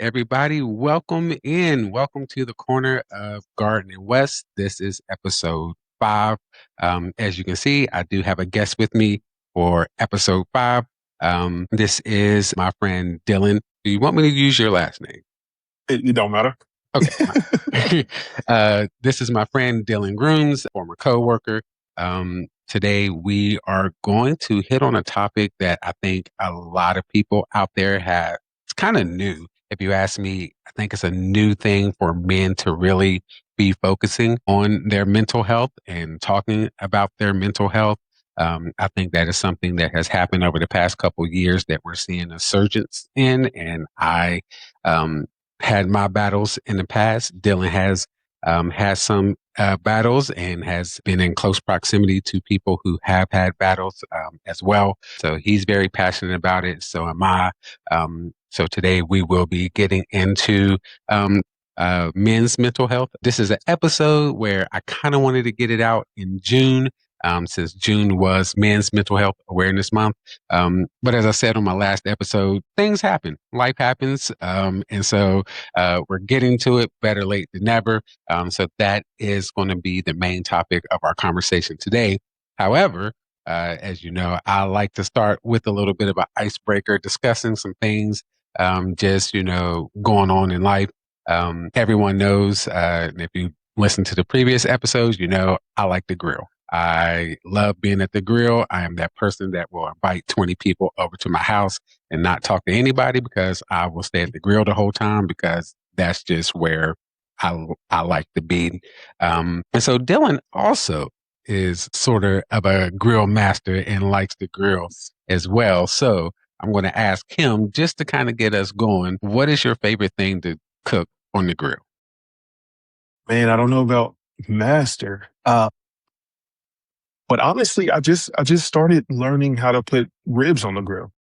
everybody. Welcome in. Welcome to the corner of Garden and West. This is episode 5. As you can see, I do have a guest with me for episode 5. This is my friend Dylan. Do you want me to use your last name? It don't matter. Okay. This is my friend Dylan Grooms, former coworker. Today we are going to hit on a topic that I think a lot of people out there have. It's kind of new. If you ask me, I think it's a new thing for men to really be focusing on their mental health and talking about their mental health. I think that is something that has happened over the past couple of years that we're seeing a surgence in, and I had my battles in the past. Dylan has some battles and has been in close proximity to people who have had battles as well. So he's very passionate about it. So am I. So today we will be getting into men's mental health. This is an episode where I kind of wanted to get it out in June. Since June was Men's Mental Health Awareness Month. But as I said on my last episode, things happen. Life happens. And so we're getting to it better late than never. So that is going to be the main topic of our conversation today. However, as you know, I like to start with a little bit of an icebreaker, discussing some things, just, going on in life. Everyone knows, and if you listen to the previous episodes, I like to grill. I love being at the grill. I am that person that will invite 20 people over to my house and not talk to anybody because I will stay at the grill the whole time because that's just where I like to be. And so Dylan also is sort of a grill master and likes to grill as well. So I'm going to ask him just to kind of get us going. What is your favorite thing to cook on the grill? Man, I don't know about master. But honestly, I just started learning how to put ribs on the grill,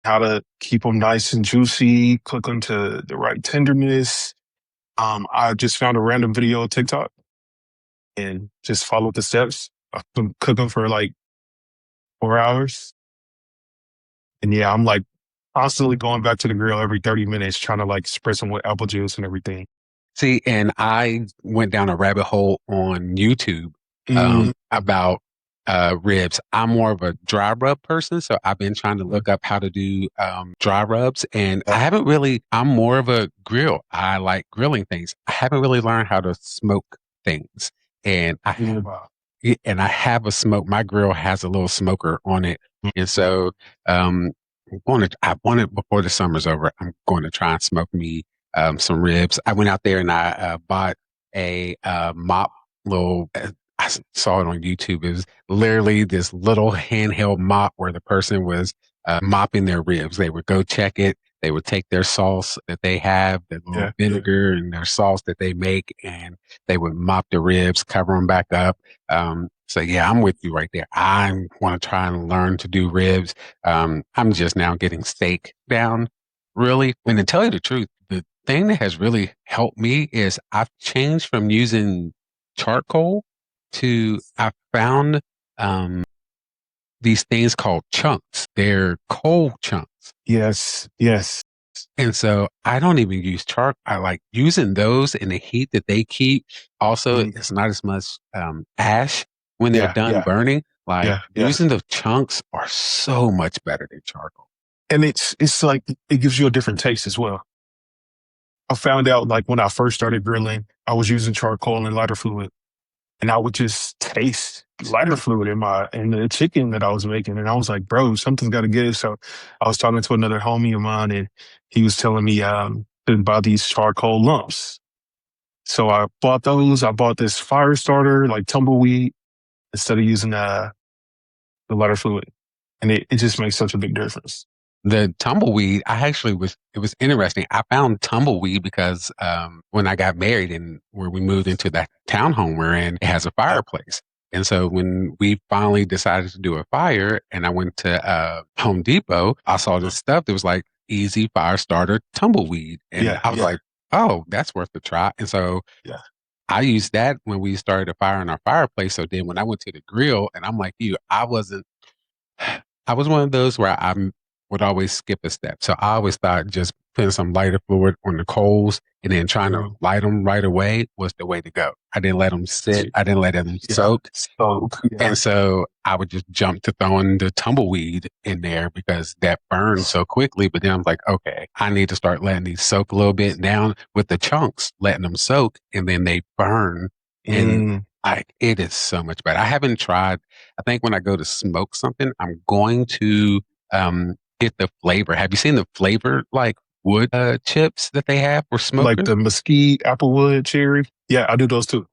how to keep them nice and juicy, cook them to the right tenderness. I just found a random video on TikTok and just followed the steps. I cook them for like 4 hours. And yeah, I'm like constantly going back to the grill every 30 minutes, trying to like spritz them with apple juice and everything. See, and I went down a rabbit hole on YouTube about ribs. I'm more of a dry rub person, so I've been trying to look up how to do dry rubs, and I'm more of a grill. I like grilling things. I haven't really learned how to smoke things, and I have a smoke. My grill has a little smoker on it, and so I want it before the summer's over. I'm going to try and smoke me some ribs. I went out there and I bought a mop little. I saw it on YouTube. It was literally this little handheld mop where the person was mopping their ribs. They would go check it. They would take their sauce that they have, the little vinegar and their sauce that they make, and they would mop the ribs, cover them back up. So yeah, I'm with you right there. I want to try and learn to do ribs. I'm just now getting steak down, really. And to tell you the truth, the thing that has really helped me is I've changed from using charcoal to I found these things called chunks. They're coal chunks. Yes. And so I don't even use charcoal. I like using those in the heat that they keep. Also, it's not as much ash when they're done burning. Using the chunks are so much better than charcoal. And it's like it gives you a different taste as well. I found out like when I first started grilling, I was using charcoal and lighter fluid. And I would just taste lighter fluid in the chicken that I was making. And I was like, bro, something's got to give. So I was talking to another homie of mine and he was telling me to buy these charcoal lumps. So I bought those. I bought this fire starter, like tumbleweed, instead of using the lighter fluid. And it just makes such a big difference. The tumbleweed, it was interesting. I found tumbleweed because when I got married and where we moved into that townhome we're in, it has a fireplace. And so when we finally decided to do a fire and I went to Home Depot, I saw this stuff that was like easy fire starter tumbleweed. And I was like, oh, that's worth a try. And so I used that when we started a fire in our fireplace. So then when I went to the grill, and I'm like you, I was one of those where I would always skip a step. So I always thought just putting some lighter fluid on the coals and then trying to Mm. light them right away was the way to go. I didn't let them sit. I didn't let them Yeah. soak. So And so I would just jump to throwing the tumbleweed in there because that burned so quickly. But then I'm like, okay, I need to start letting these soak a little bit down with the chunks, letting them soak, and then they burn. And Mm, it is so much better. I haven't tried. I think when I go to smoke something, I'm going to get the flavor. Have you seen the flavor like wood chips that they have for like smokers? the mesquite, applewood, cherry. Yeah, I do those too.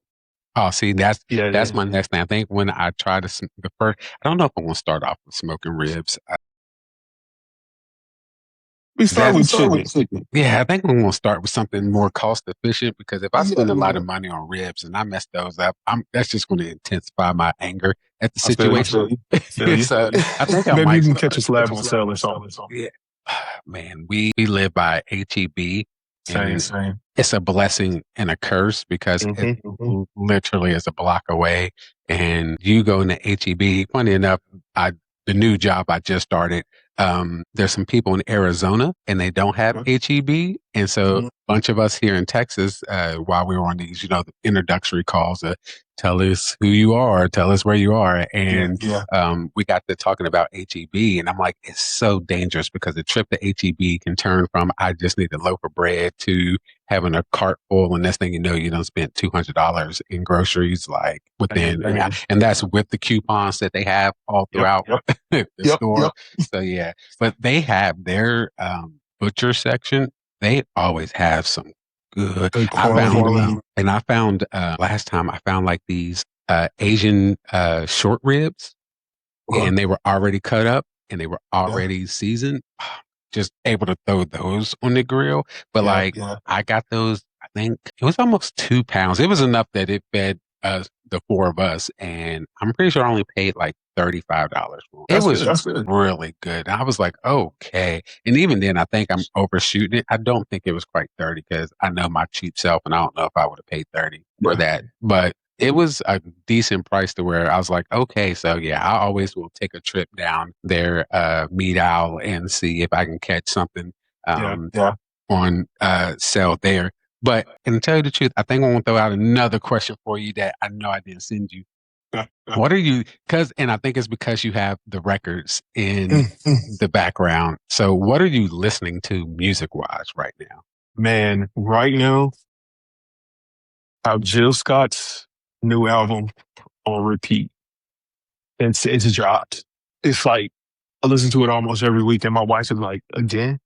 Oh, see, Yeah, that's yeah. my next thing. I think when I try to the first, I don't know if I want to start off with smoking ribs. We start That's with chicken. yeah. I think we want to start with something more cost efficient because if I Yeah, spend a lot yeah. of money on ribs and I mess those up, that's just going to intensify my anger at the I feel you. situation. Feel you. So I think I Maybe you might can catch start. a slab on sale or something. Yeah, man, we live by HEB, Same, and same. it's a blessing and a curse because it literally is a block away. And you go into HEB. Funny enough, I the new job I just started. There's some people in Arizona and they don't have HEB, and so a bunch of us here in Texas, while we were on these, the introductory calls, tell us who you are, tell us where you are, and Yeah. we got to talking about HEB, and I'm like, it's so dangerous because the trip to HEB can turn from I just need a loaf of bread to having a cart full, and next thing you know, you don't spend $200 in groceries like within, and that's with the coupons that they have all Yep. throughout Yep. the Yep. store. Yep. So yeah, but they have their butcher section. They always have some good. Good I found, quality. and I found last time I found like these Asian short ribs, and they were already cut up and they were already seasoned. Just able to throw those on the grill. But Yeah. like Yeah. I got those, I think it was almost 2 pounds. It was enough that it fed us the four of us. And I'm pretty sure I only paid like $35 for it. It That's was good. That's good. really good. I was like, okay. And even then I think I'm overshooting it. I don't think it was quite 30 because I know my cheap self and I don't know if I would have paid 30 for that. But it was a decent price to where I was like, okay, so yeah, I always will take a trip down there, Meat Owl, and see if I can catch something Yeah. on sale there. But and to tell you the truth, I think I want to throw out another question for you that I know I didn't send you. Yeah. What are you? Because and I think it's because you have the records in the background. So what are you listening to music wise right now? Man, right now, I have Jill Scott's new album on repeat. It's dropped. It's like I listen to it almost every week, and my wife is like, again.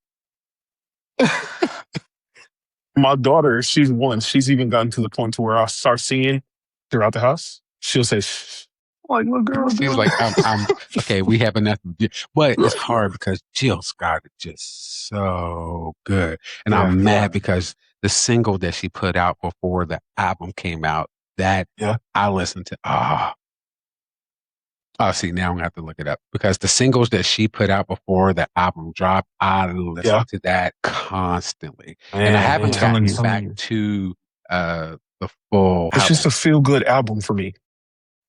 My daughter, she's one. She's even gotten to the point to where I start singing throughout the house. She'll say, shh. I'm like, little girl, She's like, I'm okay. We have enough, but it's hard because Jill Scott is just so good, and Yeah. I'm mad because the single that she put out before the album came out, that Yeah. I listened to. Oh, see, now I'm gonna have to look it up because the singles that she put out before the album dropped, I listen to that constantly, and I Man, haven't telling gotten you. back to the full It's just album. a feel good album for me.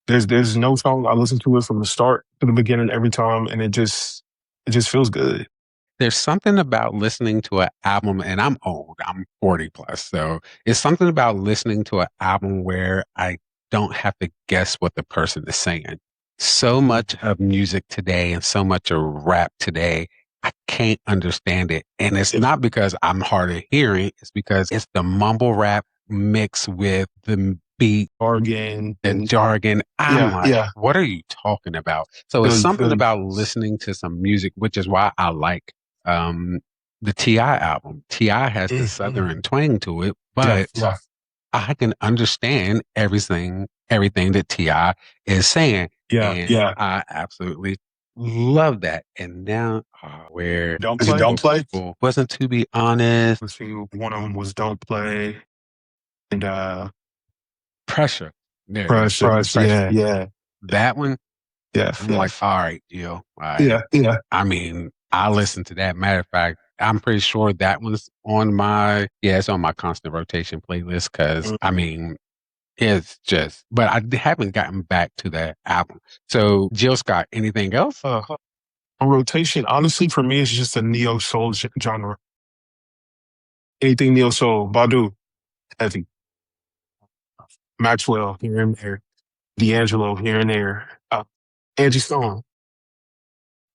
There's no song I listen to it from the start to the beginning every time, and it just feels good. There's something about listening to an album, and I'm old, I'm 40 plus. So it's something about listening to an album where I don't have to guess what the person is saying. So much of music today and so much of rap today, I can't understand it. And it's not because I'm hard of hearing, it's because it's the mumble rap mixed with the beat Jargon and jargon. I'm like, what are you talking about? So it's something about listening to some music, which is why I like um, the T.I. album. T.I. has the southern twang to it, but I can understand everything that T.I. is saying. And I absolutely love that. And now where Don't is it Play? Don't Play? Wasn't to be honest. Let's see, one of them was Don't Play, and Pressure. There it is. Precious. Yeah. That one, Yeah. I'm like, all right, Jill. All right. Yeah. I mean, I listen to that. Matter of fact, I'm pretty sure that was on it's on my constant rotation playlist because I mean, it's just, but I haven't gotten back to that album. So, Jill Scott, anything else? On rotation, honestly, for me, it's just a neo soul genre. anything neo soul, Badu, heavy, Maxwell here and there, D'Angelo here and there, Angie Stone.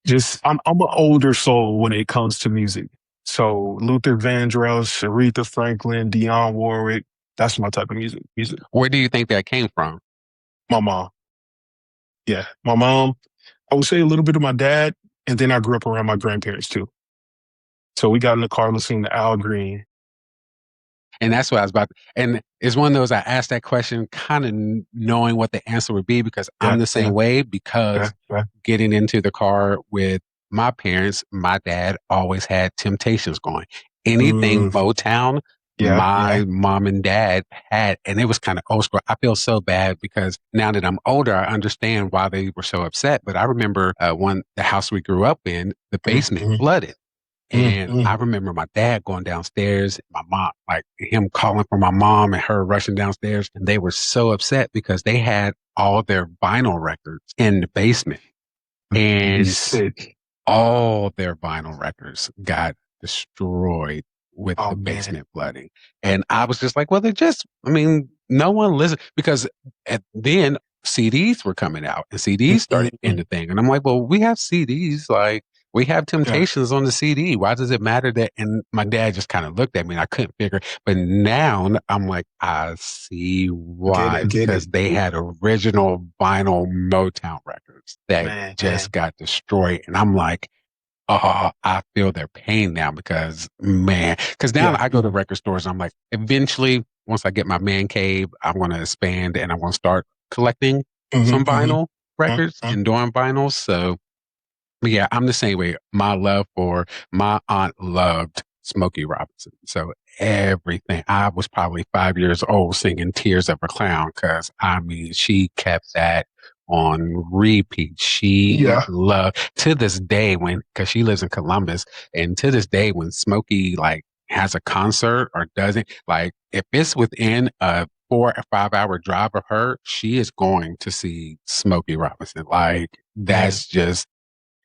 Just I'm an older soul when it comes to music. So Luther Vandross, Aretha Franklin, Dionne Warwick, that's my type of music. Music. Where do you think that came from? My mom. Yeah. My mom, I would say a little bit of my dad, and then I grew up around my grandparents too. So we got in the car listening to Al Green. And that's what I was about. And it's one of those I asked that question, kind of knowing what the answer would be because I'm Yeah, the same yeah, way. yeah, Because yeah. getting into the car with my parents, my dad always had Temptations going. Anything Mm, Motown, yeah, yeah. my mom and dad had, and it was kind of old school. I feel so bad because now that I'm older, I understand why they were so upset. But I remember when the house we grew up in, the Mm, basement mm, flooded. mm, And I mm. remember my dad going downstairs, my mom, like him calling for my mom and her rushing downstairs. And they were so upset because they had all their vinyl records in the basement Be and sick. all their vinyl records got destroyed with Oh the man. basement flooding. And I was just like, well, they're just, I mean, no one listened because then CDs were coming out and Mm, CDs mm, started in mm. the thing. And I'm like, well, we have CDs, like we have Yeah, Temptations on the CD. Why does it matter that? And my dad just kind of looked at me and I couldn't figure. But now I'm like, I see get why it, get because it. they had original vinyl Motown records that Man, just man. got destroyed. And I'm like, oh, I feel their pain now because man, because now Yeah. I go to record stores. And I'm like, eventually, once I get my man cave, I'm going to expand and I'm going to start collecting Hmm, some hmm. vinyl records Hmm. and doing vinyls. So yeah, I'm the same way. My love for my aunt loved Smokey Robinson. So everything. I was probably 5 years old singing Tears of a Clown because I mean, she kept that on repeat. She Yeah. loved to this day when, because she lives in Columbus, and to this day when Smokey like has a concert or doesn't, like if it's within a 4 or 5 hour drive of her, she is going to see Smokey Robinson. Like Man. that's just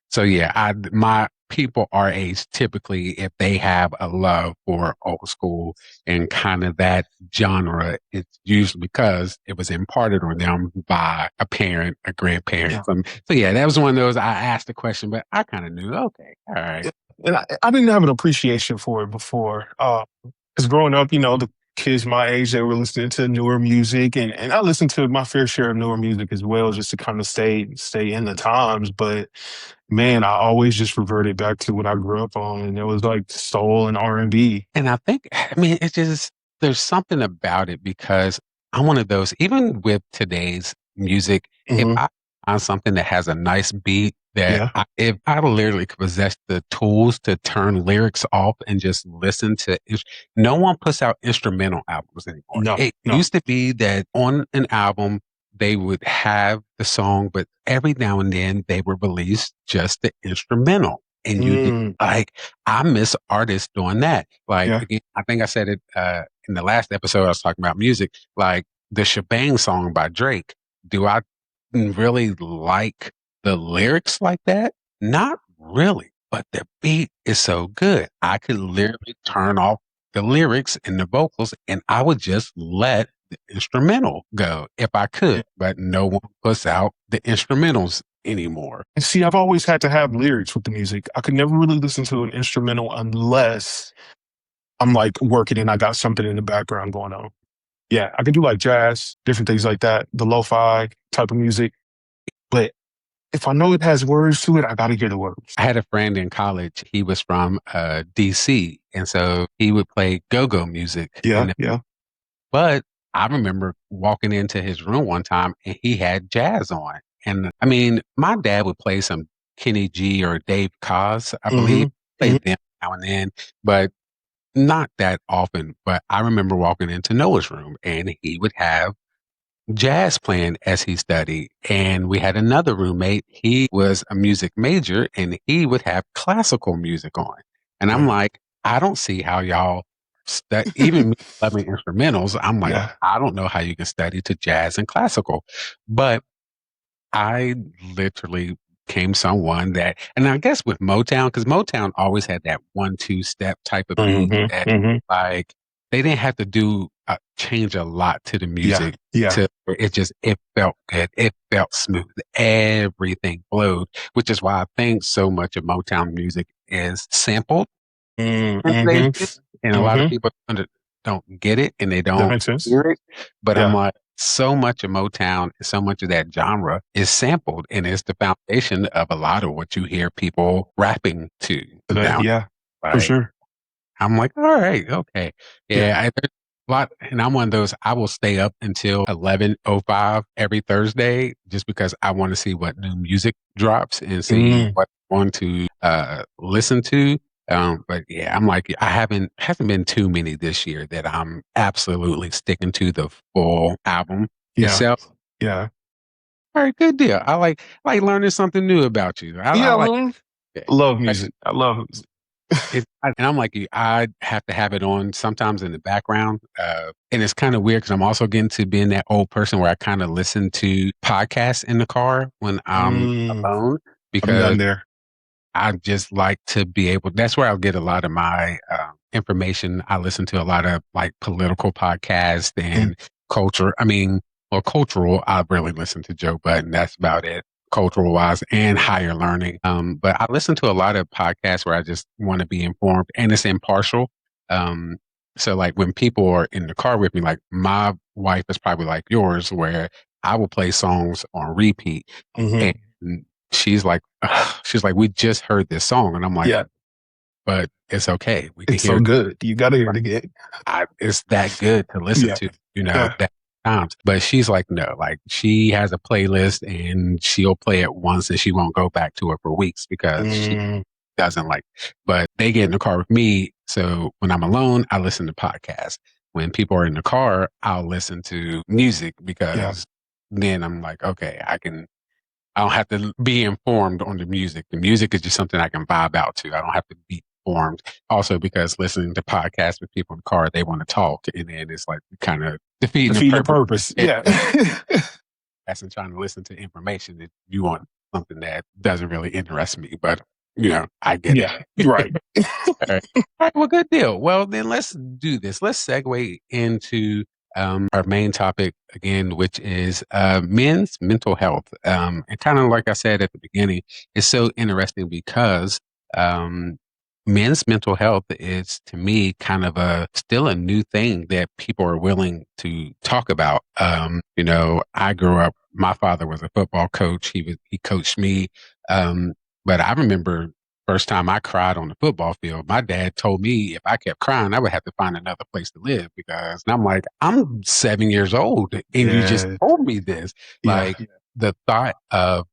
so yeah, my people our age typically, if they have a love for old school and kind of that genre, it's usually because it was imparted on them by a parent, a grandparent. Yeah. So yeah, that was one of those I asked the question, but I kind of knew. Okay, all right. Yeah. And I didn't have an appreciation for it before. Because growing up, the kids my age, they were listening to newer music, and I listened to my fair share of newer music as well, just to kind of stay in the times. But man, I always just reverted back to what I grew up on, and it was like soul and R&B. And I think, I mean, it's just, there's something about it because I'm one of those, even with today's music, if Hmm. I find something that has a nice beat, Yeah. if I literally could possess the tools to turn lyrics off and just listen to, no one puts out instrumental albums anymore. No, It no. used to be that on an album, they would have the song, but every now and then they would release just the instrumental. And you did Mm, like, I miss artists doing that. Like yeah. again, I think I said it in the last episode. I was talking about music, like the "Shebang" song by Drake. Do I really like the lyrics like that? Not really, but the beat is so good. I could literally turn off the lyrics and the vocals, and I would just let the instrumental go if I could. But no one puts out the instrumentals anymore. And see, I've always had to have lyrics with the music. I could never really listen to an instrumental unless I'm like working and I got something in the background going on. Yeah, I can do like jazz, different things like that, the lo-fi type of music. But if I know it has words to it, I gotta hear the words. I had a friend in college. He was from DC, and so he would play go-go music. Yeah, And yeah. but I remember walking into his room one time, and he had jazz on. And I mean, my dad would play some Kenny G or Dave Koz, I believe, Hmm. play them now and then, but not that often. But I remember walking into Noah's room, and he would have jazz playing as he studied. And we had another roommate. He was a music major and he would have classical music on. And I'm Yeah, like, I don't see how y'all even me loving instrumentals. I'm like, yeah. I don't know how you can study to jazz and classical. But I literally came someone that, and I guess with Motown, because Motown always had that 1-2 step type of beat Hmm. that Hmm. like they didn't have to do change a lot to the Yeah. music Yeah. to it felt good. It felt smooth. Everything flowed, which is why I think so much of Motown music is sampled in today's Mm-hmm. music. And a lot of Hmm. people don't get it and they That don't makes sense. hear it. But I'm Yeah. like, so much of Motown, so much of that genre is sampled and it's the foundation of a lot of what you hear people rapping to That, now. yeah, for Like, sure. I'm like, all right, okay. Yeah. Yeah, there's a lot, and I'm one of those, I will stay up until 11:05 every Thursday just because I want to see what new music drops and see Mm, what I want to listen to. But yeah, I'm like, I haven't been too many this year that I'm absolutely sticking to the full album yeah. itself. Yeah. All right, good deal. I like learning something new about you. I Yeah, like man. it. Love music. I love music. And I'm like you, I have to have it on sometimes in the background. And it's kind of weird because I'm also getting to being that old person where I kind of listen to podcasts in the car when I'm Mm, alone I've because done there. I just like to be able, that's where I'll get a lot of my information. I listen to a lot of like political podcasts Mm, and culture. I mean, well, cultural, I really listen to Joe Budden. That's about it, cultural wise and higher learning. But I listen to a lot of podcasts where I just want to be informed and it's impartial. Um, so like when people are in the car with me, like my wife is probably like yours, where I will play songs on repeat hmm. and she's like, ugh, she's like, we just heard this song, and I'm like, Yeah, but it's okay. We can it's hear so it. good. You got to hear it again. It's that good to listen Yeah. to, Yeah. that times. But she's like, no, like she has a playlist and she'll play it once and she won't go back to it for weeks because she Mm, doesn't like. But they get in the car with me, so when I'm alone, I listen to podcasts. When people are in the car, I'll listen to music yeah. because then I'm like, okay, I don't have to be informed on the music. The music is just something I can vibe out to. I don't have to be informed. Also, because listening to podcasts with people in the car, they want to talk, and then it's like kind of defeating the Defeat the purpose. purpose. Yeah, Yeah. and trying to listen to information that you want something that doesn't really interest me. But I get Yeah. it. Right. All right. All right. Well, good deal. Well, then let's do this. Let's segue into our main topic again, which is men's mental health. And kind of like I said at the beginning, it's so interesting because um, men's mental health is, to me, kind of still a new thing that people are willing to talk about. I grew up. My father was a football coach. He coached me. Um, but I remember first time I cried on the football field, my dad told me if I kept crying, I would have to find another place to live and I'm like, I'm 7 years old and you just Yeah. told me this. Yeah. Like the thought of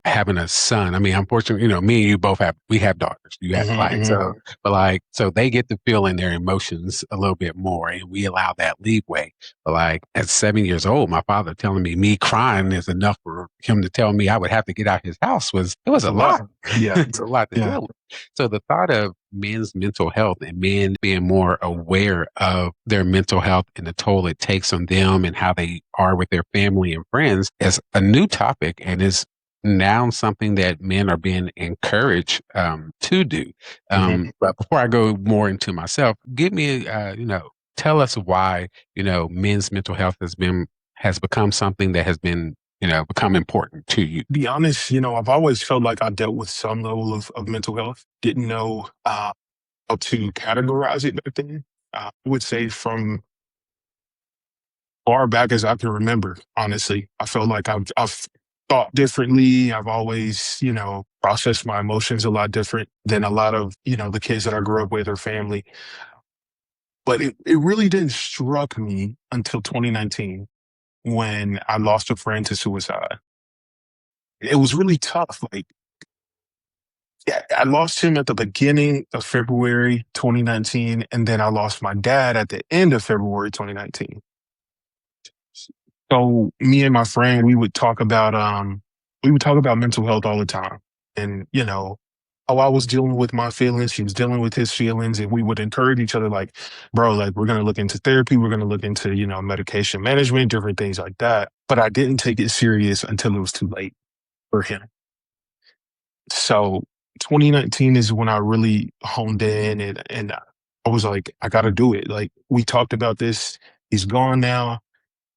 having a son. I mean, unfortunately, me and you both we have daughters. You have Hmm. like Hmm. so but like so they get to feel in their emotions a little bit more and we allow that leeway. But like at 7 years old, my father telling me crying is enough for him to tell me I would have to get out his house it was It's a a lot. lot. Yeah. It's a lot to Yeah. deal with. So the thought of men's mental health and men being more aware of their mental health and the toll it takes on them and how they are with their family and friends is a new topic and is now something that men are being encouraged to do. Hmm. But before I go more into myself, give me, tell us why, men's mental health has become something that has been, become important to you. Be honest, I've always felt like I dealt with some level of mental health. Didn't know how to categorize it back then. I would say from far back as I can remember, honestly, I felt like I've thought differently. I've always, processed my emotions a lot different than a lot of, the kids that I grew up with or family. But it really didn't struck me until 2019 when I lost a friend to suicide. It was really tough. Like, yeah, I lost him at the beginning of February 2019, and then I lost my dad at the end of February 2019. So me and my friend, we would talk about mental health all the time. And, how I was dealing with my feelings, he was dealing with his feelings, and we would encourage each other like, bro, like we're gonna look into therapy, we're gonna look into, medication management, different things like that. But I didn't take it serious until it was too late for him. So 2019 is when I really honed in, and I was like, I got to do it. Like, we talked about this. He's gone now.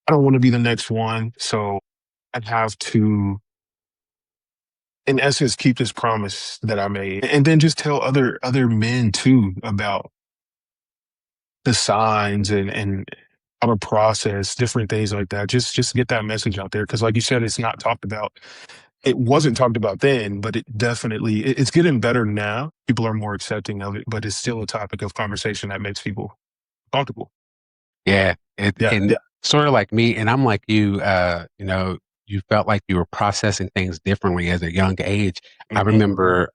I don't want to be the next one. So I have to, in essence, keep this promise that I made, and then just tell other men too about the signs and how to process different things like that. Just get that message out there, because, like you said, it's not talked about. It wasn't talked about then, but it's getting better now. People are more accepting of it, but it's still a topic of conversation that makes people comfortable. Yeah, Yeah, and sort of like me, and I'm like you. You felt like you were processing things differently as a young age. I hmm remember,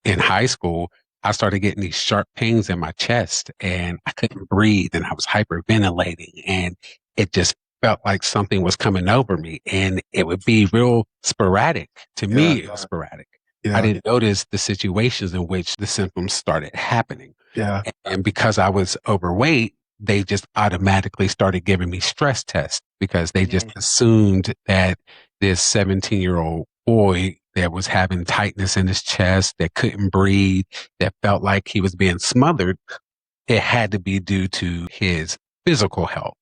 in high school, I started getting these sharp pains in my chest, and I couldn't breathe, and I was hyperventilating, and it just felt like something was coming over me, and it would be real sporadic. To yeah, me, it was sporadic. I yeah, didn't notice the situations in which the symptoms started happening. yeah, And because I was overweight, they just automatically started giving me stress tests because they just Mhm. assumed that this 17-year-old boy that was having tightness in his chest, that couldn't breathe, that felt like he was being smothered, it had to be due to his physical health.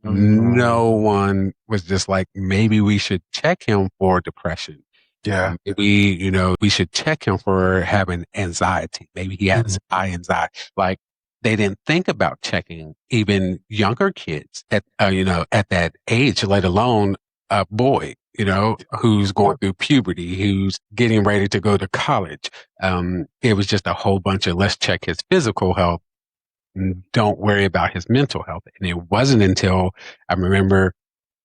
Mm, No one was just like, maybe we should check him for depression. yeah, Maybe, we should check him for having anxiety. Maybe he has high anxiety. Like they didn't think about checking even younger kids at that age, let alone a boy, who's going through puberty, who's getting ready to go to college. It was just a whole bunch of let's check his physical health and don't worry about his mental health. And it wasn't until I remember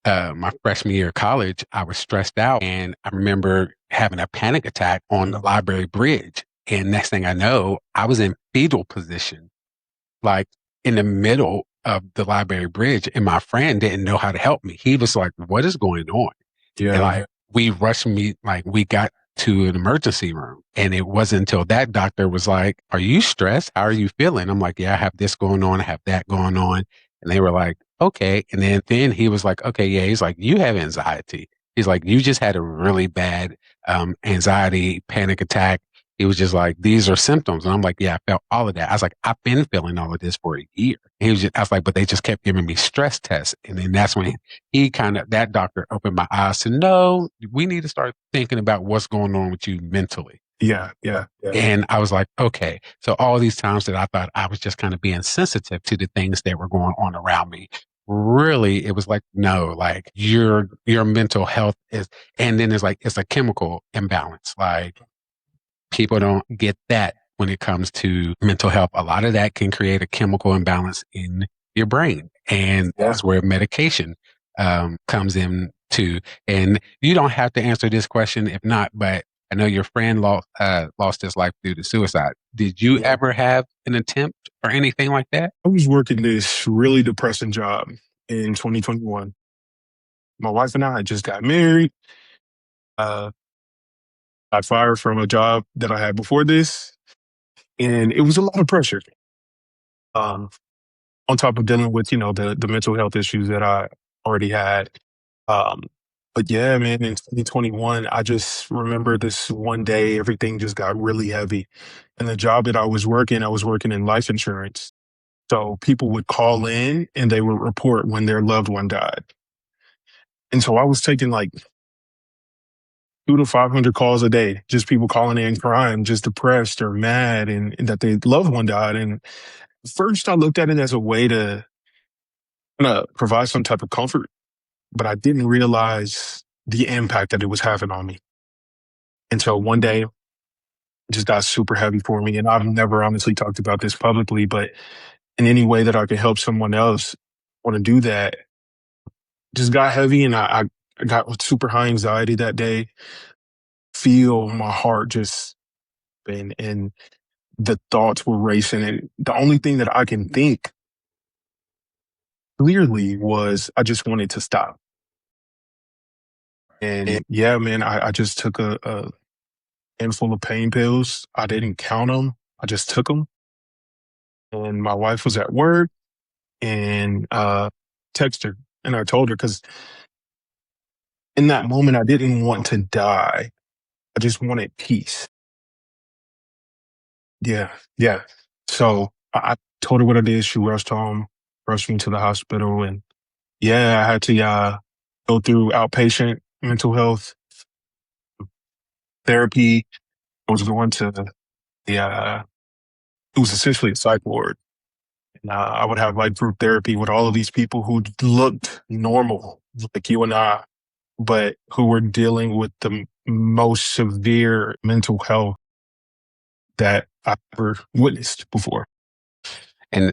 my freshman year of college, I was stressed out and I remember having a panic attack on the library bridge. And next thing I know, I was in fetal position, like in the middle of the library bridge. And my friend didn't know how to help me. He was like, what is going on? And yeah, like we rushed me, like we got to an emergency room. And it wasn't until that doctor was like, are you stressed? How are you feeling? I'm like, yeah, I have this going on. I have that going on. And they were like, okay. And then he was like, okay, yeah. He's like, you have anxiety. He's like, you just had a really bad anxiety panic attack. He was just like, these are symptoms. And I'm like, yeah, I felt all of that. I was like, I've been feeling all of this for a year. I was like, but they just kept giving me stress tests. And then that's when that doctor opened my eyes to no, we need to start thinking about what's going on with you mentally. yeah, yeah, And I was like, okay. So all these times that I thought I was just kind of being sensitive to the things that were going on around me, really, it was like, no, like your mental health is, and then it's a chemical imbalance. Like people don't get that when it comes to mental health. A lot of that can create a chemical imbalance in your brain. And yeah. that's where medication comes in too. And you don't have to answer this question if not, but I know your friend lost his life due to suicide. Did you Yeah. ever have an attempt or anything like that? I was working this really depressing job in 2021. My wife and I had just got married. Uh, I fired from a job that I had before this, and it was a lot of pressure. Um, on top of dealing with the mental health issues that I already had. Um, but yeah, man, in 2021, I just remember this one day, everything just got really heavy. And the job that I was working in life insurance. So people would call in and they would report when their loved one died. And so I was taking like 200 to 500 calls a day, just people calling in crying, just depressed or mad and that their loved one died. And first I looked at it as a way to provide some type of comfort, but I didn't realize the impact that it was having on me. And so one day it just got super heavy for me. And I've never honestly talked about this publicly, but in any way that I could help someone else want to do that, just got heavy. And I got super high anxiety that day, feel my heart just, and the thoughts were racing. And the only thing that I can think clearly was I just wanted to stop. And yeah, man, I just took a handful of pain pills. I didn't count them. I just took them. And my wife was at work and texted her. And I told her because in that moment, I didn't want to die. I just wanted peace. Yeah, yeah. So I told her what I did. She rushed home, rushed me to the hospital, and yeah, I had to go through outpatient mental health therapy. I was going to the it was essentially a psych ward. And I would have like group therapy with all of these people who looked normal, like you and I, but who were dealing with the most severe mental health that I've ever witnessed before. And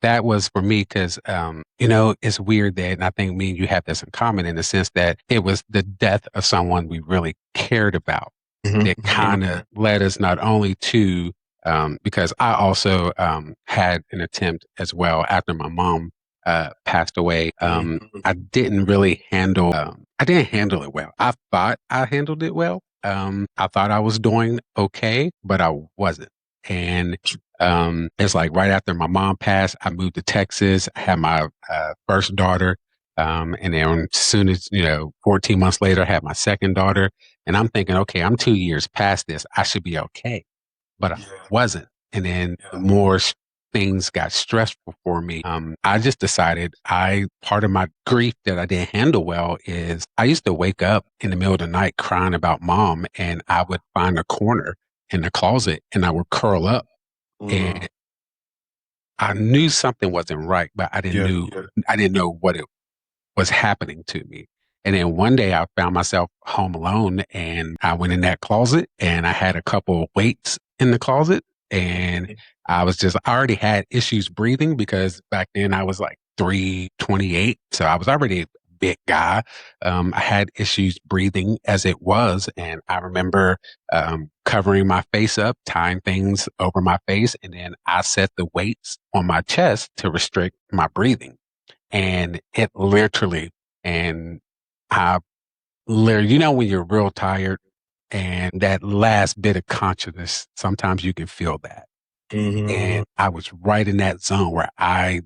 that was for me because it's weird that, and I think me and you have this in common in the sense that it was the death of someone we really cared about Hmm. that kind of led us not only to because I also had an attempt as well after my mom passed away. I didn't handle it well. I thought I handled it well. I thought I was doing okay, but I wasn't. And it's like right after my mom passed, I moved to Texas. I had my first daughter. And then as soon as, 14 months later, I had my second daughter. And I'm thinking, okay, I'm 2 years past this. I should be okay. But I wasn't. And then the more things got stressful for me, I just decided part of my grief that I didn't handle well is I used to wake up in the middle of the night crying about mom, and I would find a corner in the closet and I would curl up. And I knew something wasn't right, but Yeah, I didn't know what it was happening to me. And then one day I found myself home alone and I went in that closet and I had a couple of weights in the closet and I already had issues breathing because back then I was like 328. So I was already a big guy. I had issues breathing as it was. And I remember, covering my face up, tying things over my face. And then I set the weights on my chest to restrict my breathing. And it literally, and I literally, when you're real tired and that last bit of consciousness, sometimes you can feel that. hmm And I was right in that zone where I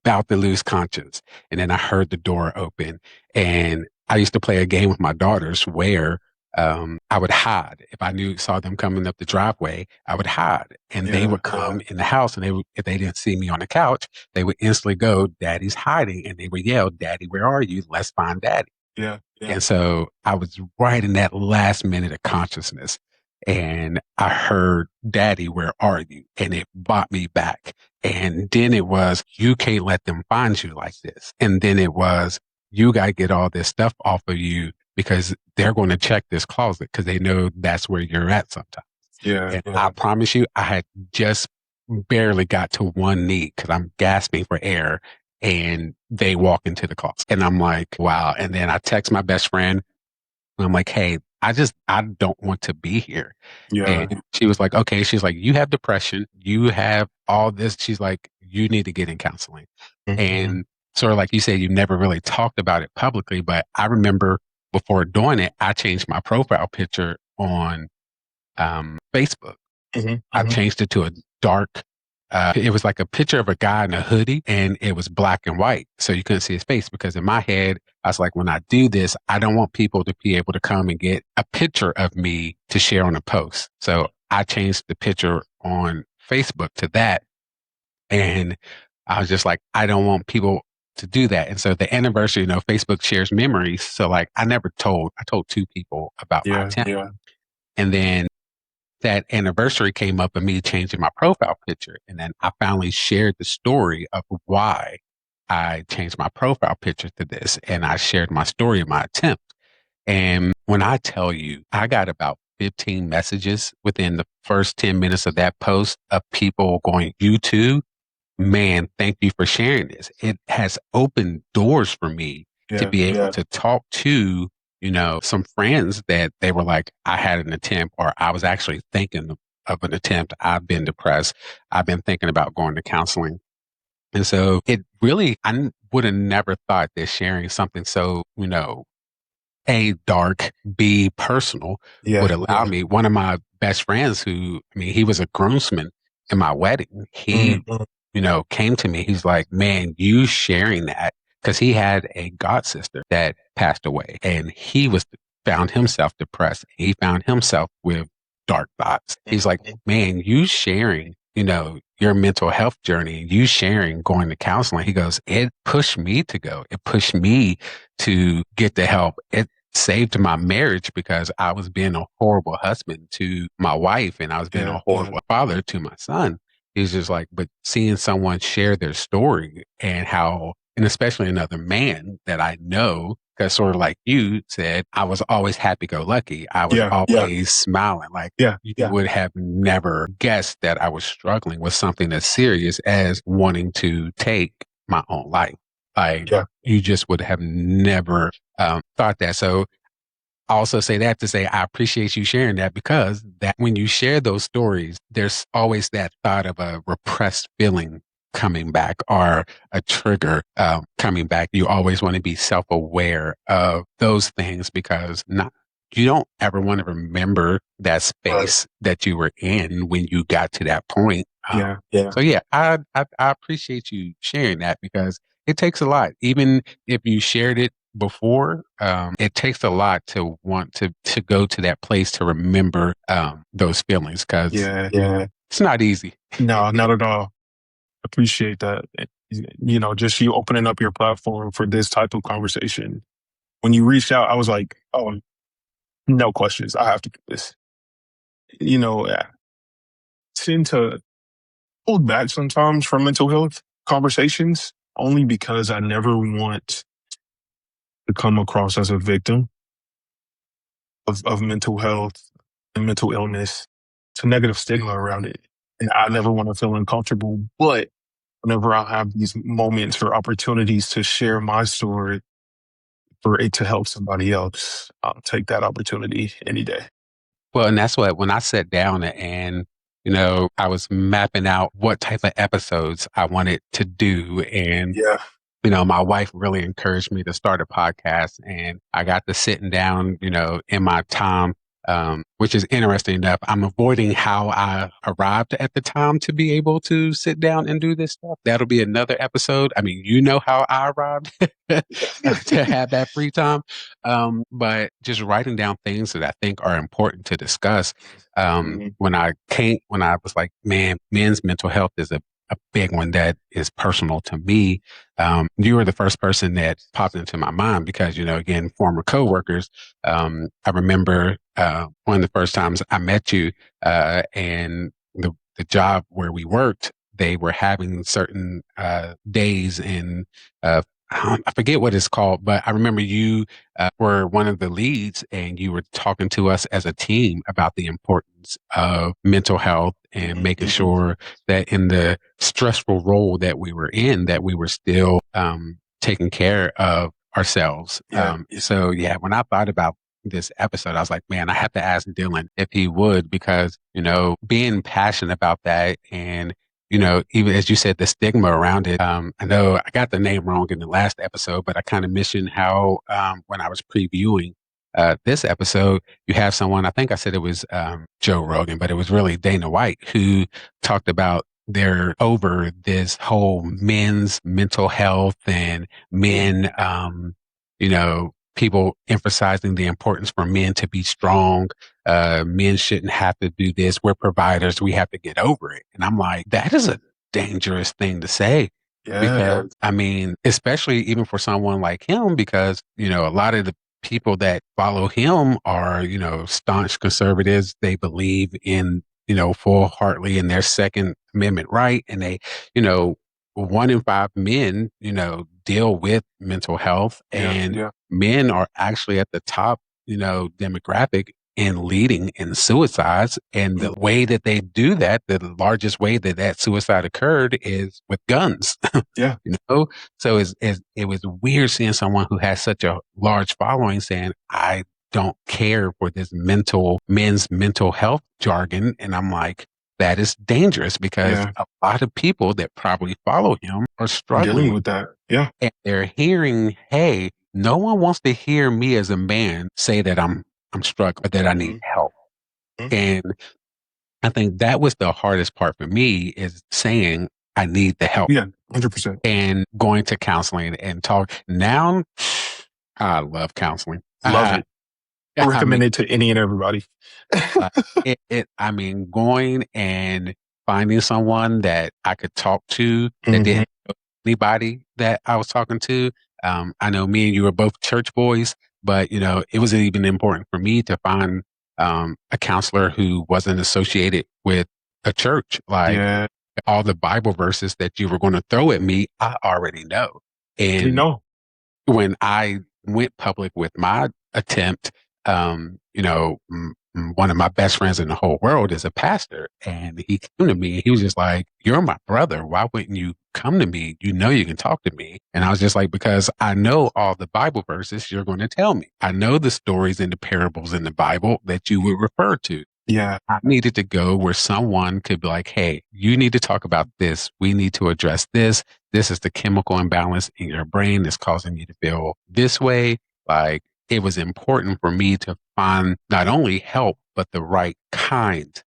about to lose conscience. And then I heard the door open and I used to play a game with my daughters where I would hide. If saw them coming up the driveway, I would hide and they yeah, would come in the house and if they didn't see me on the couch, they would instantly go, Daddy's hiding. And they would yell, Daddy, where are you? Let's find Daddy. yeah, And so I was right in that last minute of consciousness. And I heard, Daddy, where are you? And it brought me back. And then it was, you can't let them find you like this. And then it was, you got to get all this stuff off of you because they're going to check this closet because they know that's where you're at sometimes. yeah, And I promise you, I had just barely got to one knee because I'm gasping for air and they walk into the closet. And I'm like, wow. And then I text my best friend and I'm like, hey, I don't want to be here. yeah. And she was like, okay. She's like, you have depression. You have all this. She's like, you need to get in counseling. Mhm. And sort of like you said, you never really talked about it publicly, but I remember before doing it, I changed my profile picture on Facebook. Mhm, I mhm. changed it to a dark, it was like a picture of a guy in a hoodie and it was black and white. So you couldn't see his face because in my head, I was like, when I do this, I don't want people to be able to come and get a picture of me to share on a post. So I changed the picture on Facebook to that. And I was just like, I don't want people to do that. And so the anniversary, Facebook shares memories. So like I told two people about my Yeah, attempt. Yeah. And then that anniversary came up of me changing my profile picture. And then I finally shared the story of why I changed my profile picture to this. And I shared my story of my attempt. And when I tell you, I got about 15 messages within the first 10 minutes of that post of people going, you too, man, thank you for sharing this. It has opened doors for me to yeah, be able to talk to, some friends that they were like, I had an attempt or I was actually thinking of an attempt. I've been depressed. I've been thinking about going to counseling. And so it really, would have never thought that sharing something so, A, dark, B, personal would yeah. allow me. One of my best friends who, I mean, he was a groomsman in my wedding. He, Mhm. came to me. He's like, man, you sharing that because he had a god sister that passed away and he was found himself depressed. He found himself with dark thoughts. He's like, man, you sharing, your mental health journey, you sharing going to counseling. He goes, it pushed me to go. It pushed me to get the help. It saved my marriage because I was being a horrible husband to my wife and I was being a horrible father to my son. He's just like, but seeing someone share their story and how, and especially another man that I know, because sort of like you said, I was always happy go lucky. I was always smiling. Like you would have never guessed that I was struggling with something as serious as wanting to take my own life. Like you just would have never thought that. So I also say that to say I appreciate you sharing that because that when you share those stories, there's always that thought of a repressed feeling coming back or a trigger coming back. You always want to be self-aware of those things because you don't ever want to remember that space that you were in when you got to that point. So yeah, I appreciate you sharing that because it takes a lot. Even if you shared it before, it takes a lot to want to go to that place to remember those feelings because it's not easy. No, not at all. Appreciate that. Just you opening up your platform for this type of conversation. When you reached out, I was like, oh, no questions. I have to do this. I tend to hold back sometimes from mental health conversations only because I never want to come across as a victim of mental health and mental illness. It's a negative stigma around it. And I never want to feel uncomfortable. But whenever I have these moments or opportunities to share my story for it to help somebody else, I'll take that opportunity any day. Well, and that's what when I sat down and I was mapping out what type of episodes I wanted to do and my wife really encouraged me to start a podcast and I got to sitting down, in my time, which is interesting enough. I'm avoiding how I arrived at the time to be able to sit down and do this stuff. That'll be another episode. I mean, how I arrived to have that free time. But just writing down things that I think are important to discuss. When I was like, man, men's mental health is a big one that is personal to me. You were the first person that popped into my mind because, again, former coworkers. I remember one of the first times I met you and the job where we worked, they were having certain days and I forget what it's called, but I remember you were one of the leads and you were talking to us as a team about the importance of mental health and making sure that in the stressful role that we were in, that we were still taking care of ourselves. So yeah, when I thought about this episode, I was like, man, I have to ask Dylan if he would, because, being passionate about that and even as you said, the stigma around it. I know I got the name wrong in the last episode, but I kind of mentioned how when I was previewing this episode, you have someone, I think I said it was Joe Rogan, but it was really Dana White who talked about they're over this whole men's mental health and men, people emphasizing the importance for men to be strong. Men shouldn't have to do this. We're providers. We have to get over it. And I'm like, that is a dangerous thing to say. Because I mean, especially even for someone like him, because, a lot of the people that follow him are, staunch conservatives. They believe in, full heartedly in their Second Amendment right. And they, 1 in 5 men, deal with mental health and men are actually at the top, demographic in leading in suicides. And the way that they do that, the largest way that that suicide occurred is with guns. So it was weird seeing someone who has such a large following saying, I don't care for this men's mental health jargon. And I'm like, that is dangerous because a lot of people that probably follow him are struggling dealing with that. Yeah. And they're hearing, hey, no one wants to hear me as a man say that I'm struggling, that I need help. And I think that was the hardest part for me is saying I need the help. Yeah, 100%. And going to counseling and talk. Now, I love counseling. Love it. I I mean, recommend it to any and everybody. like I mean, going and finding someone that I could talk to that Hmm. didn't know anybody that I was talking to. I know me and you were both church boys, but it was even important for me to find a counselor who wasn't associated with a church. Like Yeah, all the Bible verses that you were going to throw at me, I already know. I And know. when I went public with my attempt, one of my best friends in the whole world is a pastor, and he came to me and he was just like, "You're my brother. Why wouldn't you come to me? You know you can talk to me." And I was just like, "Because I know all the Bible verses you're going to tell me. I know the stories and the parables in the Bible that you would refer to." Yeah, I needed to go where someone could be like, "Hey, you need to talk about this. We need to address this. This is the chemical imbalance in your brain that's causing you to feel this way." Like it was important for me to find not only help, but the right kind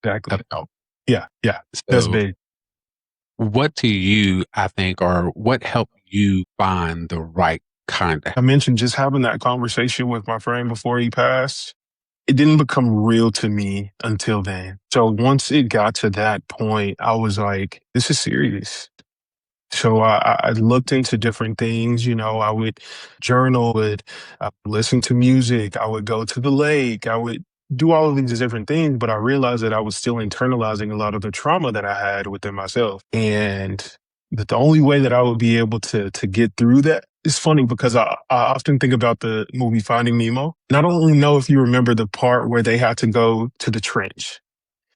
exactly. of help. Yeah, yeah. That's So big. what to you, I think, or what helped you find the right kind of I mentioned just having that conversation with my friend before he passed. It didn't become real to me until then. So once it got to that point, I was like, this is serious. So I looked into different things. I would journal, would listen to music, I would go to the lake, I would do all of these different things. But I realized that I was still internalizing a lot of the trauma that I had within myself, and that the only way that I would be able to get through that. It's funny because I often think about the movie Finding Nemo, and I don't really know if you remember the part where they had to go to the trench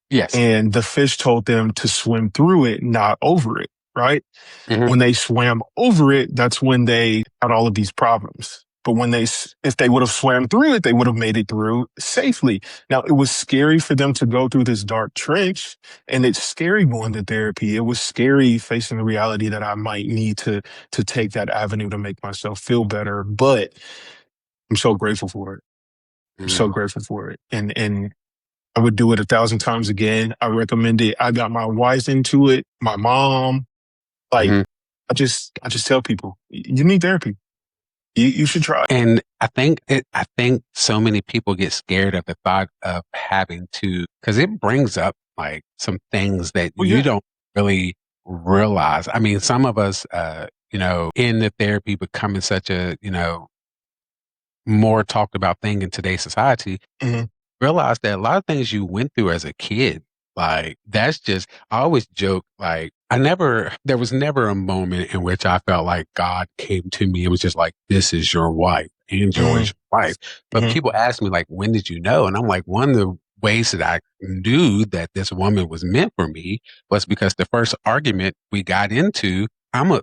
yes. and the fish told them to swim through it, not over it, right? Hmm. When they swam over it, that's when they had all of these problems. But if they would have swam through it, they would have made it through safely. Now, it was scary for them to go through this dark trench, and it's scary going to therapy. It was scary facing the reality that I might need to take that avenue to make myself feel better. But I'm so grateful for it. I'm so Hmm. grateful for it, and I would do it 1,000 times again. I recommend it. I got my wife into it, my mom. Like, Hmm. I just tell people, you need therapy. You should try it. And I think so many people get scared of the thought of having to, because it brings up like some things that Oh you yeah. don't really realize. I mean, some of us, in the therapy becoming such a, more talked about thing in today's society, Mhm. realize that a lot of things you went through as a kid, like that's just, I always joke, like, there was never a moment in which I felt like God came to me and was just like, this is your wife. Angel is Mhm. your wife. But Mhm. people ask me, like, when did you know? And I'm like, one of the ways that I knew that this woman was meant for me was because the first argument we got into, I'm a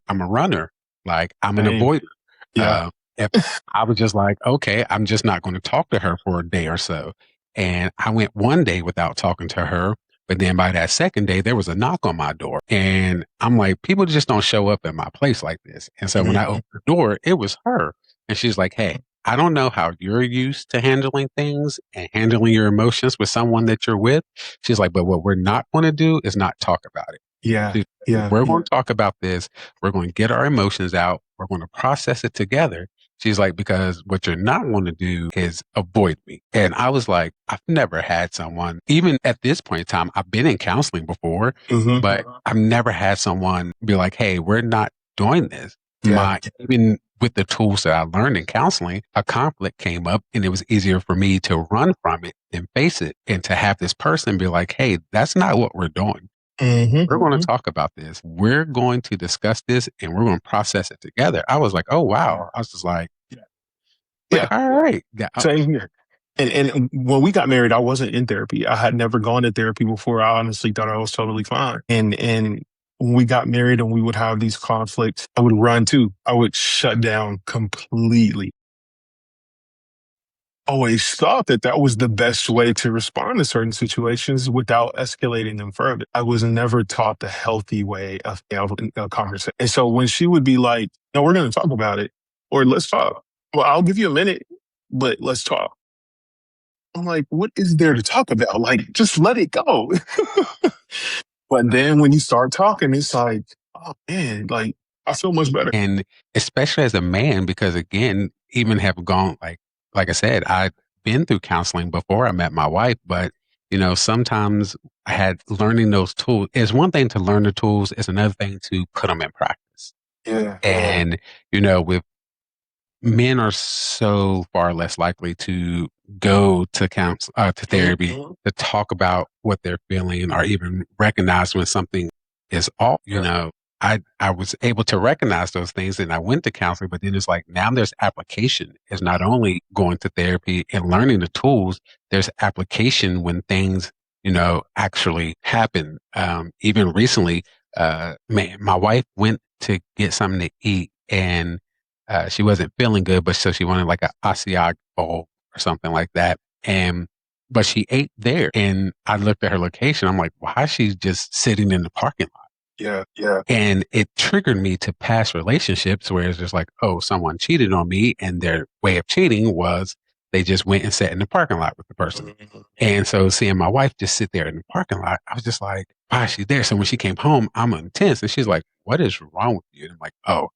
runner. Like, I'm an Same. avoider. Yeah. If I was just like, okay, I'm just not going to talk to her for a day or so. And I went one day without talking to her. But then by that second day, there was a knock on my door. And I'm like, people just don't show up at my place like this. And so when I Mhm. opened the door, it was her. And she's like, hey, I don't know how you're used to handling things and handling your emotions with someone that you're with. She's like, but what we're not going to do is not talk about it. Yeah. She's like, Yeah. we're going to talk about this. We're going to get our emotions out. We're going to process it together. She's like, because what you're not going to do is avoid me. And I was like, I've never had someone, even at this point in time, I've been in counseling before, Mhm. but I've never had someone be like, hey, we're not doing this. Yeah. Even with the tools that I learned in counseling, a conflict came up and it was easier for me to run from it than face it and to have this person be like, hey, that's not what we're doing. Mhm. We're going to talk about this. We're going to discuss this and we're going to process it together. I was like, oh, wow. I was just like, Yeah. all right. Yeah. Same here. And when we got married, I wasn't in therapy. I had never gone to therapy before. I honestly thought I was totally fine. And when we got married and we would have these conflicts, I would run too. I would shut down completely. Always thought that that was the best way to respond to certain situations without escalating them further. I was never taught the healthy way of having a conversation. And so when she would be like, no, we're going to talk about it, or let's talk. Well, I'll give you a minute, but let's talk. I'm like, what is there to talk about? Like, just let it go. But then when you start talking, it's like, oh man, like I feel much better. And especially as a man, because again, even have gone like like I said, I'd been through counseling before I met my wife, but sometimes I had learning those tools. It's one thing to learn the tools, it's another thing to put them in practice. Yeah. And, with men are so far less likely to go to to therapy Mhm. to talk about what they're feeling or even recognize when something is off. I was able to recognize those things and I went to counseling, but then it's like now there's application. It's not only going to therapy and learning the tools, there's application when things, actually happen. Even recently, man, my wife went to get something to eat and she wasn't feeling good, but so she wanted like a Asiago bowl or something like that. And but she ate there, and I looked at her location. I'm like, why is she just sitting in the parking lot? Yeah. Yeah. And it triggered me to past relationships where it's just like, oh, someone cheated on me, and their way of cheating was they just went and sat in the parking lot with the person. Mhm. And so seeing my wife just sit there in the parking lot, I was just like, why is she there? So when she came home, I'm intense, and she's like, what is wrong with you? And I'm like, oh,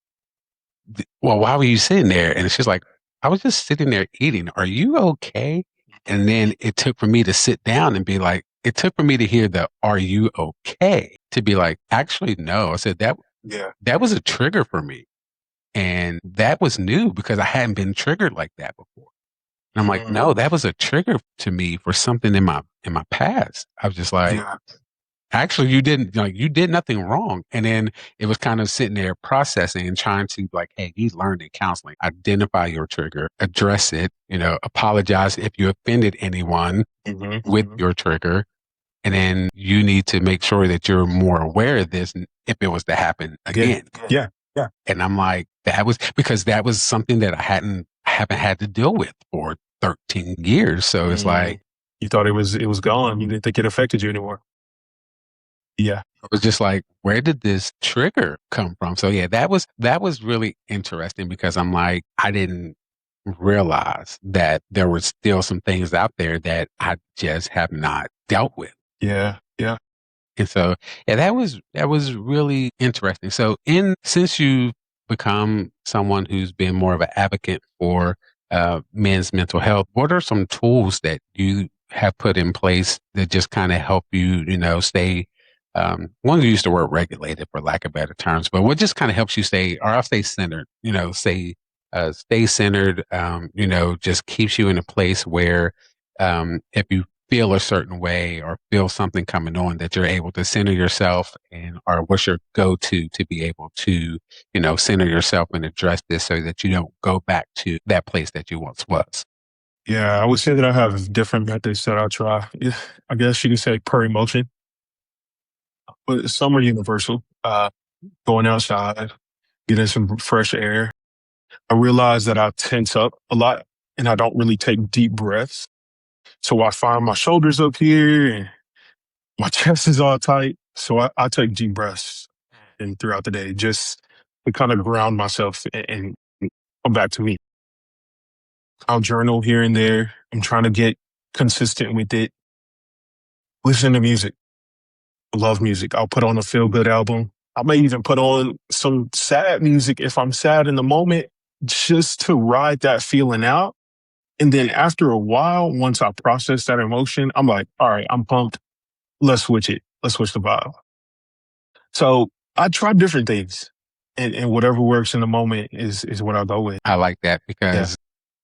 well, why were you sitting there? And she's like, I was just sitting there eating. Are you okay? And then it took for me to sit down and be like, it took for me to hear the, are you okay? To be like, actually, no. I said Yeah. that was a trigger for me. And that was new because I hadn't been triggered like that before. And I'm like, Mhm. no, that was a trigger to me for something in my past. I was just like, Yeah. actually, you didn't like you did nothing wrong. And then it was kind of sitting there processing and trying to like, hey, you learned in counseling, identify your trigger, address it, apologize if you offended anyone Mhm. with your trigger. And then you need to make sure that you're more aware of this if it was to happen Again. again. Yeah. Yeah. And I'm like, that was because that was something that I haven't had to deal with for 13 years. So it's like Mhm. You thought it was gone. You didn't think it affected you anymore. Yeah. I was just like, where did this trigger come from? So yeah, that was really interesting because I'm like, I didn't realize that there were still some things out there that I just have not dealt with. Yeah. Yeah. And so yeah, that was really interesting. So in since you've become someone who's been more of an advocate for men's mental health, what are some tools that you have put in place that just kind of help you, stay one to use the word regulated for lack of better terms, but what just kind of helps you stay or I'll stay centered, stay centered, just keeps you in a place where if you feel a certain way or feel something coming on that you're able to center yourself and or what's your go-to to be able to center yourself and address this so that you don't go back to that place that you once was. Yeah. I would say that I have different methods that I try. Yeah, I guess you can say per emotion, but some are universal. Going outside, getting some fresh air. I realize that I tense up a lot and I don't really take deep breaths. So I find my shoulders up here and my chest is all tight. So I take deep breaths and throughout the day just to kind of ground myself and come back to me. I'll journal here and there. I'm trying to get consistent with it. Listen to music. I love music. I'll put on a feel good album. I may even put on some sad music if I'm sad in the moment just to ride that feeling out. And then after a while, once I process that emotion, I'm like, all right, I'm pumped. Let's switch it. Let's switch the vibe. So I try different things, and whatever works in the moment is what I'll go with. I like that Yeah. because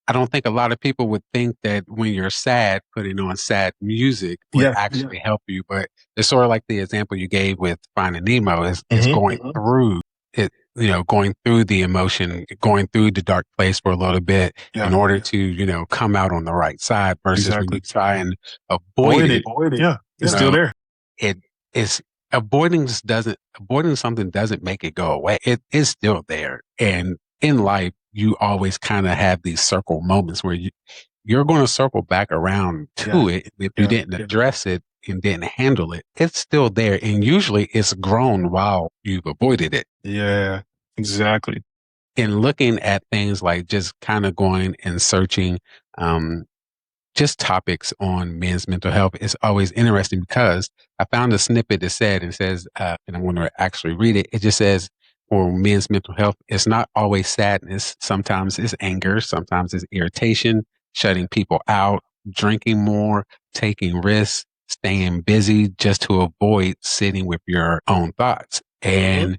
I don't think a lot of people would think that when you're sad, putting on sad music would Yeah. actually help you. But it's sort of like the example you gave with Finding Nemo is Hmm. going through it, going through the emotion, going through the dark place for a little bit in Yeah. order to, come out on the right side versus when you Exactly. try and avoid Avoid it. it, Yeah. you It's still know, there. it is avoiding something doesn't make it go away. It is still there. And in life, you always kind of have these circle moments where you're going to circle back around Yeah. to it. If you Yeah. didn't address it and didn't handle it, it's still there. And usually it's grown while you've avoided it. Yeah. Exactly. And looking at things like just kind of going and searching, um, just topics on men's mental health is always interesting because I found a snippet that says, and I'm going to actually read it. It just says, for men's mental health, it's not always sadness. Sometimes it's anger. Sometimes it's irritation. shutting people out, drinking more, taking risks, staying busy just to avoid sitting with your own thoughts. And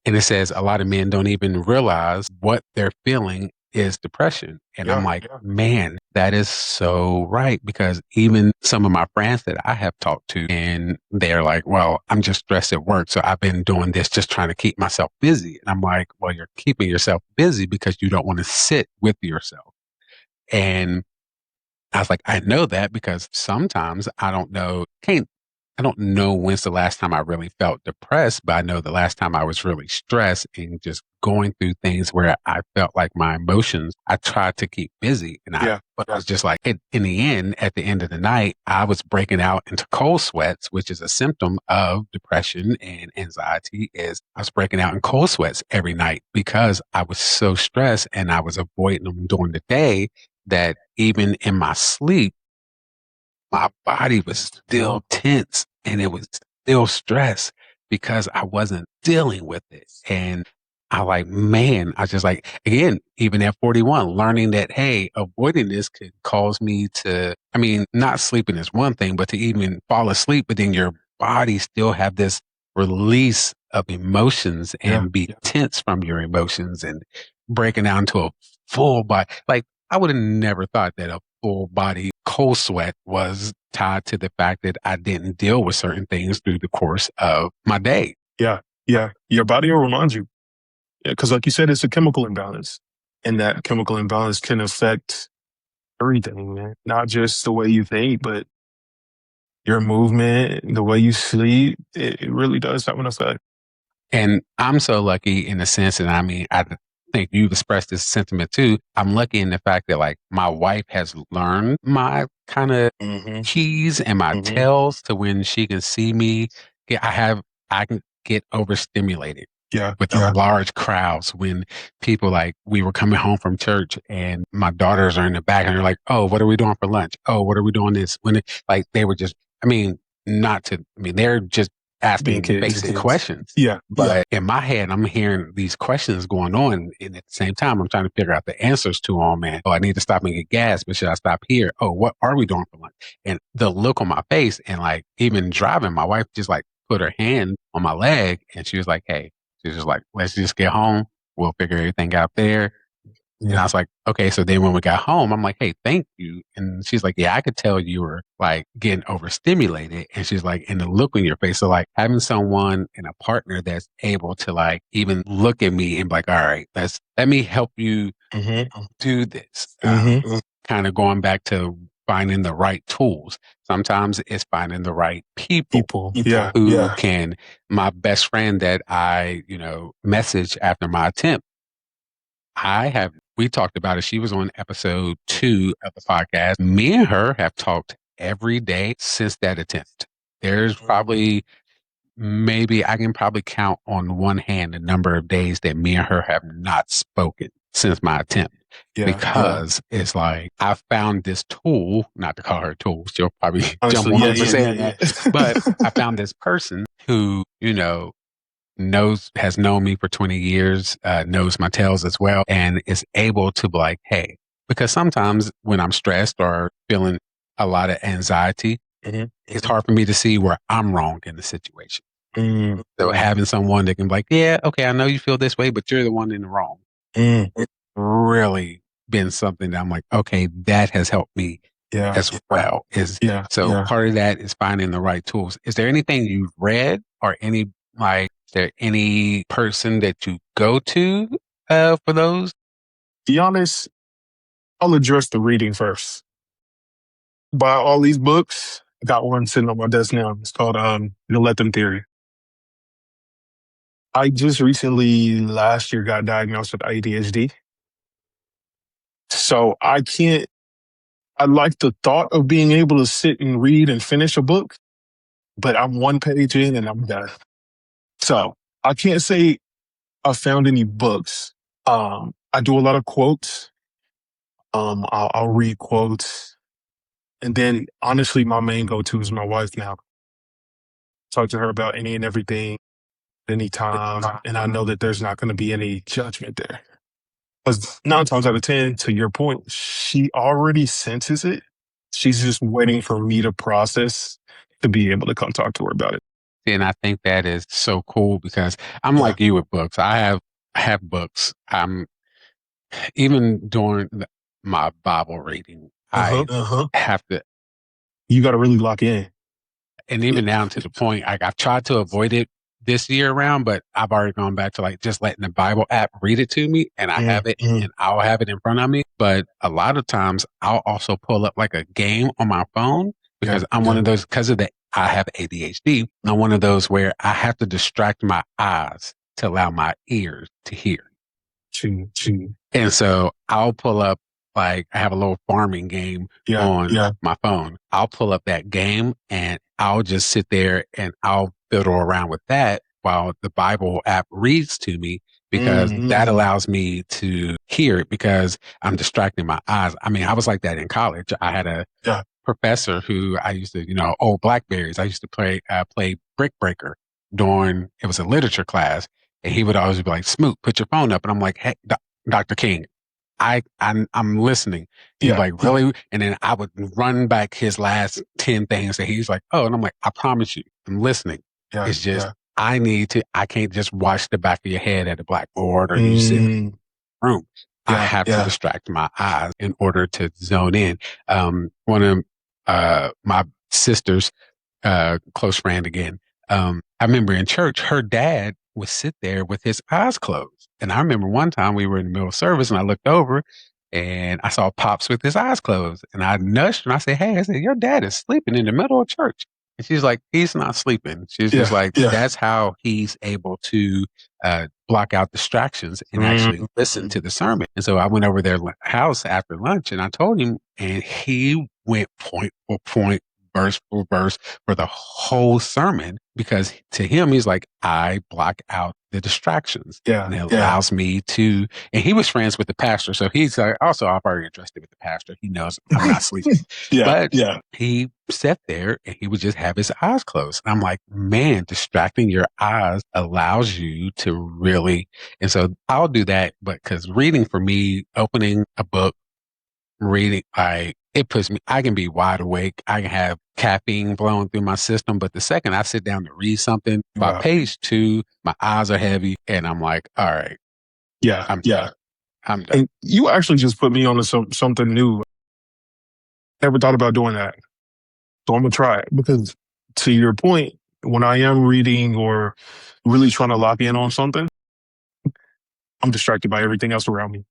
it says a lot of men don't even realize what they're feeling is depression. And I'm Yeah. like, man, that is so right. Because even some of my friends that I have talked to, and they're like, well, I'm just stressed at work. So I've been doing this just trying to keep myself busy. And I'm like, well, you're keeping yourself busy because you don't want to sit with yourself. And I was like, I know that because sometimes I don't know when's the last time I really felt depressed, but I know the last time I was really stressed and just going through things where I felt like my emotions, I tried to keep busy. Yeah. But I was just like, in the end, at the end of the night, I was breaking out into cold sweats, which is a symptom of depression and anxiety is I was breaking out in cold sweats every night because I was so stressed and I was avoiding them during the day that even in my sleep, my body was still tense and it was still stressed because I wasn't dealing with it. And I like, man, I just like, again, even at 41, learning that, hey, avoiding this could cause me to, I mean, not sleeping is one thing, but to even fall asleep, but then your body still have this release of emotions Yeah. and be tense from your emotions and breaking down to a full body. Like I would have never thought that a full body cold sweat was tied to the fact that I didn't deal with certain things through the course of my day. Yeah. Yeah. Your body will remind you. Because, like you said, it's a chemical imbalance. And that chemical imbalance can affect everything, man. Not just the way you think, but your movement, the way you sleep. It really does have an effect. And I'm so lucky in the sense that I mean, I think you've expressed this sentiment too. I'm lucky in the fact that like my wife has learned my kind of Mm-hmm. keys and my Mm-hmm. tells to when she can see me. I can get overstimulated Yeah. with the large crowds when people like we were coming home from church and my daughters are in the back and they're like, oh, what are we doing for lunch? Oh, what are we doing this? Like they were just, I mean, not to, I mean, they're just Being asking kids. basic questions. Yeah. But in my head, I'm hearing these questions going on. And at the same time, I'm trying to figure out the answers to them. And, oh, I need to stop and get gas, but should I stop here? Oh, what are we doing for lunch? And the look on my face and like even driving, my wife just like put her hand on my leg and she was like, hey, she's just like, let's just get home. We'll figure everything out there. And I was like, okay. So then when we got home, I'm like, hey, thank you. And she's like, yeah, I could tell you were like getting overstimulated. And she's like, and the look on your face. So like having someone and a partner that's able to like even look at me and be like, all right, let me help you Mm-hmm. do this. Mm-hmm. Kind of going back to finding the right tools. Sometimes it's finding the right people People. Yeah. who can, my best friend that I, message after my attempt. We talked about it. She was on episode 2 of the podcast. Me and her have talked every day since that attempt. There's probably, maybe I can probably count on one hand the number of days that me and her have not spoken since my attempt. Yeah. Because it's like I found this tool, not to call her a tool, she'll probably jump Honestly, on yeah, me for yeah, yeah, saying that. But yeah. I found this person who, has known me for 20 years, knows my tales as well, and is able to be like, hey, because sometimes when I'm stressed or feeling a lot of anxiety, Mm-hmm. it's hard for me to see where I'm wrong in the situation. Mm-hmm. So having someone that can be like, yeah, okay, I know you feel this way, but you're the one in the wrong. Mm-hmm. It's really been something that I'm like, okay, that has helped me Yeah. as well. Yeah. So part of that is finding the right tools. Is there anything you've read or is there any person that you go to for those? Be honest, I'll address the reading first. Buy all these books. I got one sitting on my desk now. It's called The Let Them Theory. I just recently last year got diagnosed with ADHD. So I like the thought of being able to sit and read and finish a book, but I'm one page in and I'm done. So I can't say I found any books. I do a lot of quotes. I'll read quotes. And then honestly, my main go-to is my wife now. Talk to her about any and everything, anytime. And I know that there's not going to be any judgment there. Because 9 times out of 10, to your point, she already senses it. She's just waiting for me to process to be able to come talk to her about it. And I think that is so cool because I'm Yeah. like you with books. I have books. Even during my Bible reading, Uh huh. I have to, You got to really lock in. and even down to the point, I've tried to avoid it this year around, but I've already gone back to like just letting the Bible app read it to me, and I have it, Mm. and I'll have it in front of me. But a lot of times, I'll also pull up like a game on my phone Yeah. because I'm one of those because of the I have ADHD. I'm one of those where I have to distract my eyes to allow my ears to hear. True. And so I'll pull up, like, I have a little farming game Yeah. on Yeah. my phone. I'll pull up that game and I'll just sit there and I'll fiddle around with that while the Bible app reads to me because that Mm. allows me to hear it because I'm distracting my eyes. I mean, I was like that in college. I had a Yeah. professor who I used to, old Blackberries. I used to play Brick Breaker during, it was a literature class. And he would always be like, Smoot, put your phone up. And I'm like, hey, Dr. King, I'm listening. He'd be Yeah. like, really? And then I would run back his last 10 things and he's like, oh, and I'm like, I promise you, I'm listening. Yeah. It's just, Yeah. I can't just watch the back of your head at the blackboard or you sit in Mm. the room. I Yeah. have to Yeah. distract my eyes in order to zone in. One of my sister's close friend again. I remember in church, her dad would sit there with his eyes closed. And I remember one time we were in the middle of service and I looked over and I saw Pops with his eyes closed. And I nudged and I said, hey, I said, your dad is sleeping in the middle of church. And she's like, he's not sleeping. She's just Yeah. like, Yeah. that's how he's able to block out distractions and actually listen Mm. to the sermon. And so I went over their house after lunch and I told him, and he went point for point, verse for verse for the whole sermon because to him, he's like, I block out the distractions. Yeah. And it Yeah. allows me to, and he was friends with the pastor. So he's also, I'm already interested with the pastor. He knows I'm not sleeping, Yeah. but Yeah. he sat there and he would just have his eyes closed. And I'm like, man, distracting your eyes allows you to really, and so I'll do that. But because reading for me, opening a book, reading, it puts me, I can be wide awake. I can have caffeine flowing through my system. But the second I sit down to read something, by Yeah. page two, my eyes are heavy and I'm like, all right, Yeah. I'm done. Yeah. I'm done. And you actually just put me on to something new. Never thought about doing that. So I'm gonna try it because, to your point, when I am reading or really trying to lock in on something, I'm distracted by everything else around me.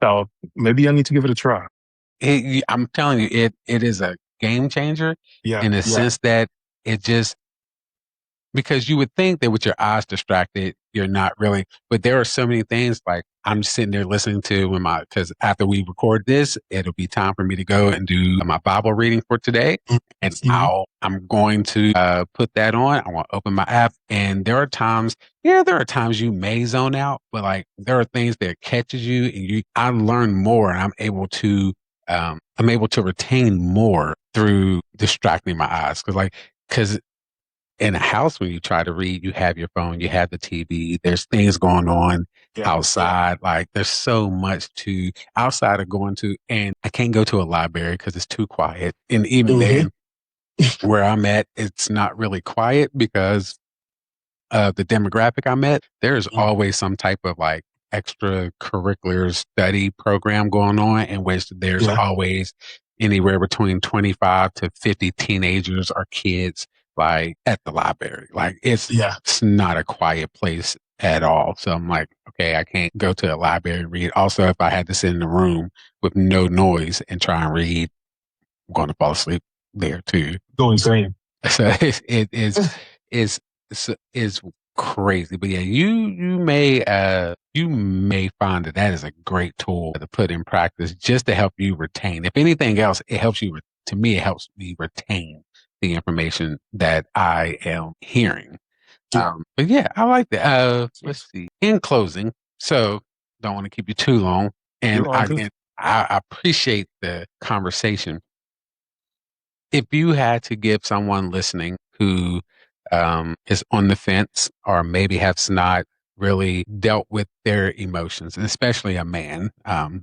So maybe I need to give it a try. I'm telling you, it is a game changer Yeah. in the Yeah. sense that it just, because you would think that with your eyes distracted, you're not really, but there are so many things like I'm sitting there listening to because after we record this, it'll be time for me to go and do my Bible reading for today. And Mm-hmm. I'm going to put that on. I want to open my app. And there are times you may zone out, but like there are things that catches you and I learn more and I'm able to retain more through distracting my eyes. Cause in a house when you try to read, you have your phone, you have the TV, there's things going on Yeah. outside. Like there's so much to outside of going to, and I can't go to a library because it's too quiet. And even Mm-hmm. then, where I'm at, it's not really quiet because the demographic I'm at, there's always some type of like extracurricular study program going on in which there's Yeah. always anywhere between 25 to 50 teenagers or kids like at the library. Like Yeah. it's not a quiet place at all. So I'm like, okay, I can't go to a library and read. Also, if I had to sit in a room with no noise and try and read, I'm going to fall asleep there too. Go insane. So it's is crazy. But yeah, you may find that is a great tool to put in practice just to help you retain. If anything else, it helps you. To me, it helps me retain the information that I am hearing. But yeah, I like that. Let's see. In closing, so don't want to keep you too long, and You're all good. I appreciate the conversation. If you had to give someone listening who is on the fence or maybe has not really dealt with their emotions, and especially a man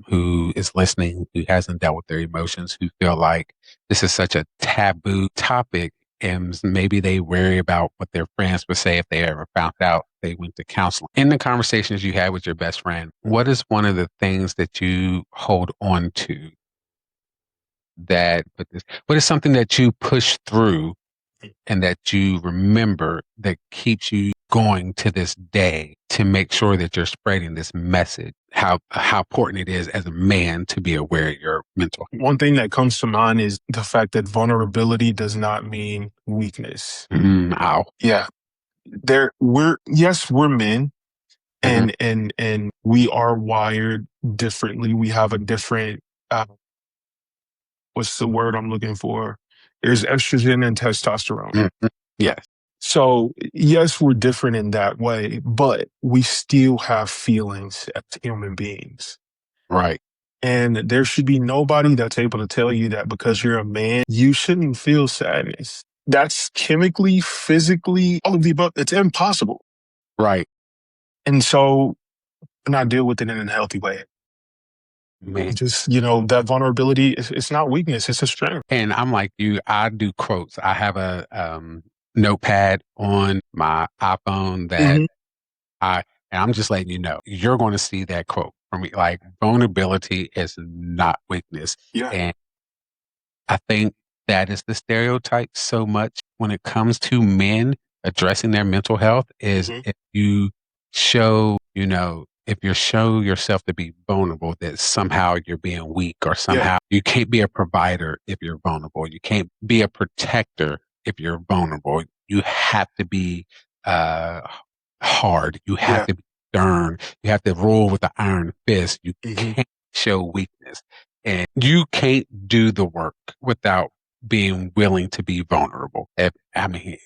who is listening, who hasn't dealt with their emotions, who feel like this is such a taboo topic. And maybe they worry about what their friends would say if they ever found out they went to counseling. In the conversations you had with your best friend, what is one of the things that you hold on to that, what is something that you push through and that you remember that keeps you going to this day to make sure that you're spreading this message, how important it is as a man to be aware of your mental health? One thing that comes to mind is the fact that vulnerability does not mean weakness. Ow. Yeah. We're men, Mhm. and we are wired differently. We have a different what's the word I'm looking for? There's estrogen and testosterone. Mhm. Yes. So, yes, we're different in that way, but we still have feelings as human beings. Right. And there should be nobody that's able to tell you that because you're a man, you shouldn't feel sadness. That's chemically, physically, all of the above. It's impossible. Right. And so, and I deal with it in a healthy way. Man. Just, that vulnerability, it's not weakness, it's a strength. And I'm like you, I do quotes. I have a notepad on my iPhone that Hmm. and I'm just letting you know, you're going to see that quote from me. Like, vulnerability is not weakness. Yeah. And I think that is the stereotype so much when it comes to men addressing their mental health is Hmm. if you show, if you show yourself to be vulnerable, that somehow you're being weak or Yeah. somehow you can't be a provider if you're vulnerable. You can't be a protector if you're vulnerable. You have to be uh, hard. You have Yeah. to be stern. You have to rule with the iron fist. You Hmm. can't show weakness. And you can't do the work without being willing to be vulnerable. I mean,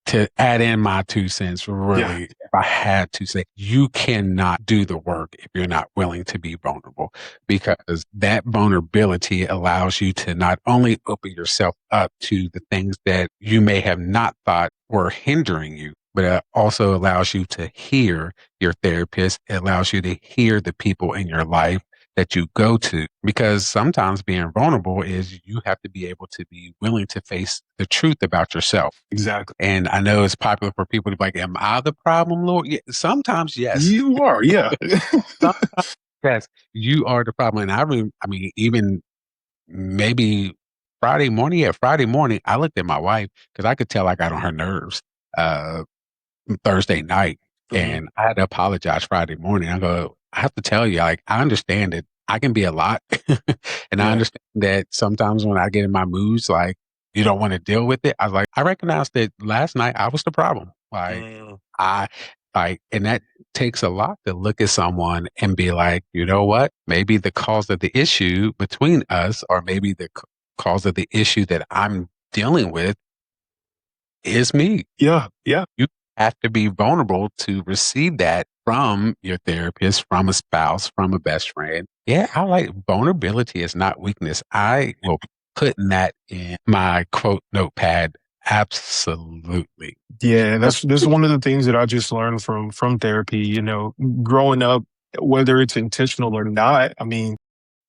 to add in my 2 cents, Yeah. really, if I had to say, you cannot do the work if you're not willing to be vulnerable, because that vulnerability allows you to not only open yourself up to the things that you may have not thought were hindering you, but it also allows you to hear your therapist. It allows you to hear the people in your life that you go to, because sometimes being vulnerable is you have to be able to be willing to face the truth about yourself. Exactly. And I know it's popular for people to be like, am I the problem, Lord? Yeah, sometimes, yes. You are. Yeah. Sometimes, yes, you are the problem. And I mean, even maybe Friday morning, I looked at my wife because I could tell I got on her nerves. Uh, Thursday night, Hmm. and I had to apologize Friday morning. I go, I have to tell you, like, I understand that I can be a lot. And I Yeah. understand that sometimes when I get in my moods, like, you don't want to deal with it. I was like, I recognize that last night I was the problem. Like, Mm. I, and that takes a lot to look at someone and be like, you know what? Maybe the cause of the issue between us, or maybe the cause of the issue that I'm dealing with is me. Yeah. Yeah. You have to be vulnerable to receive that from your therapist, from a spouse, from a best friend. Yeah, I like vulnerability is not weakness. I will put that in my quote notepad. Absolutely. Yeah, that's one of the things that I just learned from therapy, growing up, whether it's intentional or not. I mean,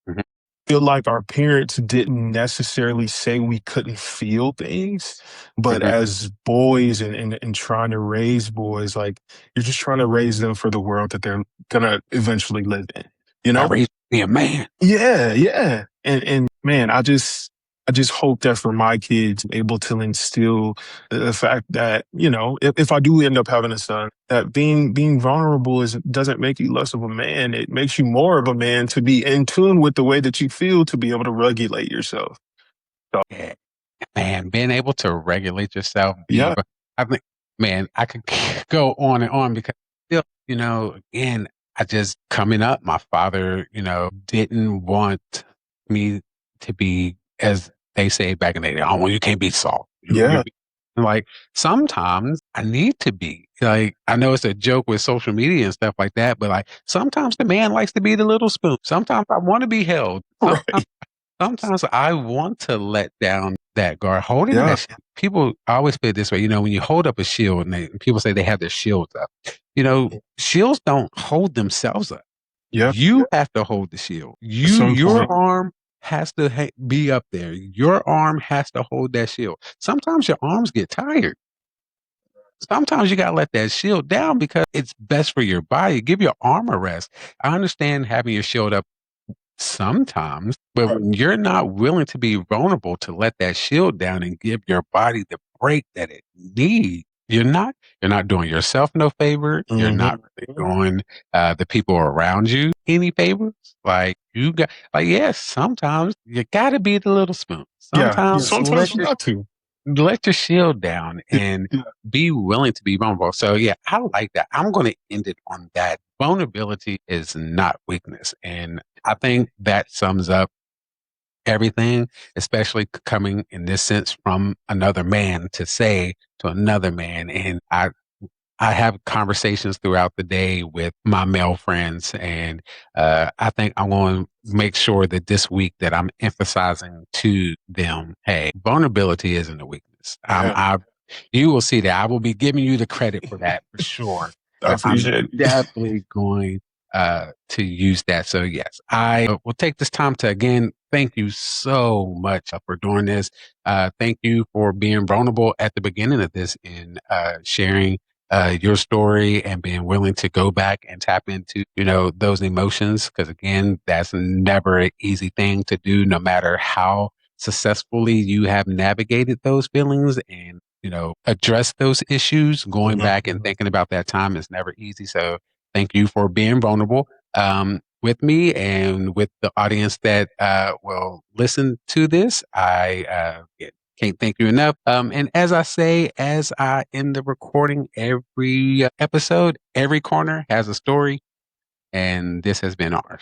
Mhm, feel like our parents didn't necessarily say we couldn't feel things, but mhm. as boys and trying to raise boys, like you're just trying to raise them for the world that they're gonna eventually live in, you I know? raised me a man. Yeah, yeah. And man, I just hope that for my kids, I'm able to instill the fact that, if I do end up having a son, that being vulnerable doesn't make you less of a man. It makes you more of a man to be in tune with the way that you feel to be able to regulate yourself. So Yeah, man, being able to regulate yourself, yeah, I think, man, I could go on and on because still, again, I just coming up, my father, didn't want me to be, as they say back in the day, oh, well, you can't be soft. yeah, Like, sometimes I need to be. Like, I know it's a joke with social media and stuff like that, but like sometimes the man likes to be the little spoon. Sometimes I want to be held. right. Sometimes I want to let down that guard. Holding Yeah, that people always put it this way, when you hold up a shield and people say they have their shields up, shields don't hold themselves up. Yeah. You have to hold the shield. At some Your point. arm has to be up there. Your arm has to hold that shield. Sometimes your arms get tired. Sometimes you gotta let that shield down because it's best for your body. Give your arm a rest. I understand having your shield up sometimes, but when you're not willing to be vulnerable to let that shield down and give your body the break that it needs, you're not doing yourself no favor. You're Hmm. not really doing the people around you any favors. Yes, sometimes you gotta be the little spoon. Yeah. Sometimes Sometimes you got to. let your shield down Yeah. and be willing to be vulnerable. So yeah, I like that. I'm going to end it on that. Vulnerability is not weakness. And I think that sums up everything, especially coming in this sense from another man to say to another man. And I have conversations throughout the day with my male friends, and I think I'm going to make sure that this week that I'm emphasizing to them, hey, vulnerability isn't a weakness. Yeah. You will see that I will be giving you the credit for that for sure. I But I'm appreciate it. definitely going to use that. So yes, I will take this time to again thank you so much for doing this. Thank you for being vulnerable at the beginning of this and sharing your story and being willing to go back and tap into, those emotions. Cause again, that's never an easy thing to do, no matter how successfully you have navigated those feelings and, address those issues. Going Mhm. back and thinking about that time is never easy. So thank you for being vulnerable. With me and with the audience that will listen to this. Can't thank you enough. And as I say, as I end the recording, every episode, every corner has a story, and this has been ours.